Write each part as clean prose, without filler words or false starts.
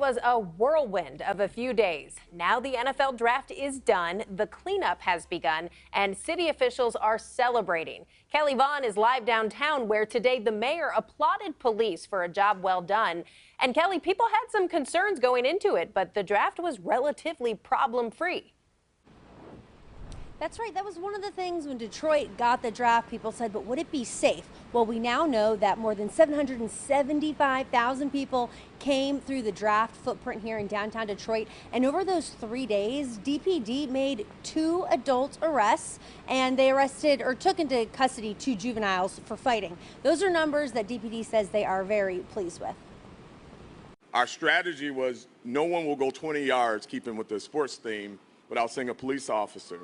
was a whirlwind of a few days. Now the NFL draft is done, the cleanup has begun, and city officials are celebrating. Kelly Vaughn is live downtown, where today the mayor applauded police for a job well done. And Kelly, people had some concerns going into it, but the draft was relatively problem-free. That's right. That was one of the things when Detroit got the draft. People said, but would it be safe? Well, we now know that more than 775,000 people came through the draft footprint here in downtown Detroit. And over those 3 days, DPD made 2 adult arrests, and they arrested or took into custody 2 juveniles for fighting. Those are numbers that DPD says they are very pleased with. Our strategy was no one will go 20 yards, keeping with the sports theme, without seeing a police officer.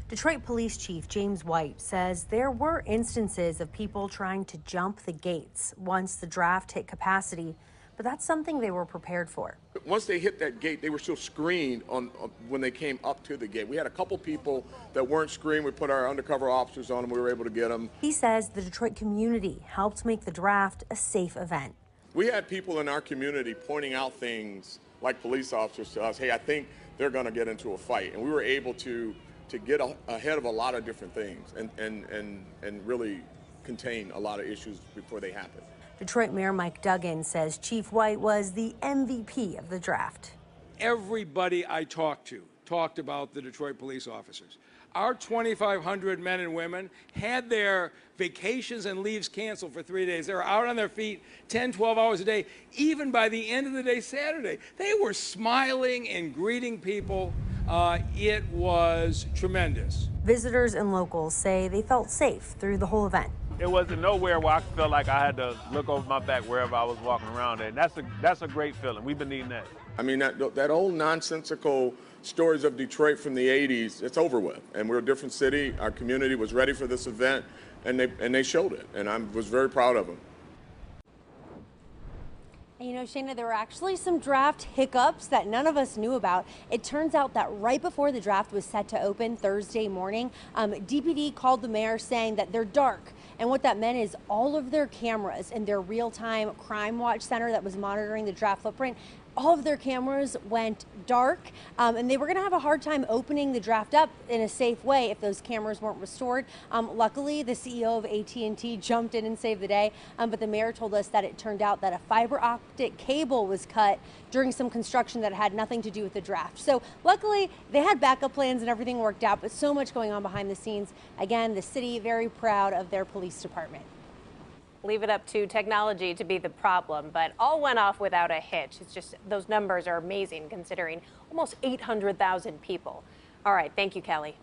Detroit Police Chief James White says there were instances of people trying to jump the gates once the draft hit capacity, but that's something they were prepared for. Once they hit that gate, they were still screened when they came up to the gate. We had a couple people that weren't screened. We put our undercover officers on them. We were able to get them. He says the Detroit community helped make the draft a safe event. We had people in our community pointing out things like police officers to us. Hey, I think they're going to get into a fight. And we were able to get ahead of a lot of different things and really contain a lot of issues before they happen. Detroit Mayor Mike Duggan says Chief White was the MVP of the draft. Everybody I talked to talked about the Detroit police officers. Our 2,500 men and women had their vacations and leaves canceled for 3 days. They were out on their feet 10, 12 hours a day. Even by the end of the day, Saturday, they were smiling and greeting people. It was tremendous. Visitors and locals say they felt safe through the whole event. It wasn't nowhere where I felt like I had to look over my back wherever I was walking around, and that's a great feeling. We've been needing that. I mean, that old nonsensical stories of Detroit from the 80s, it's over with. And we're a different city. Our community was ready for this event, and they showed it. And I was very proud of them. And you know, Shayna, there were actually some draft hiccups that none of us knew about. It turns out that right before the draft was set to open Thursday morning, DPD called the mayor saying that they're dark. And what that meant is all of their cameras in their real-time crime watch center that was monitoring the draft footprint, all of their cameras went dark, and they were going to have a hard time opening the draft up in a safe way if those cameras weren't restored. Luckily, the CEO of AT&T jumped in and saved the day, but the mayor told us that it turned out that a fiber optic cable was cut during some construction that had nothing to do with the draft. So luckily, they had backup plans and everything worked out, but so much going on behind the scenes. Again, the city very proud of their police department. Leave it up to technology to be the problem, but all went off without a hitch. It's just those numbers are amazing considering almost 800,000 people. All right, thank you, Kelly.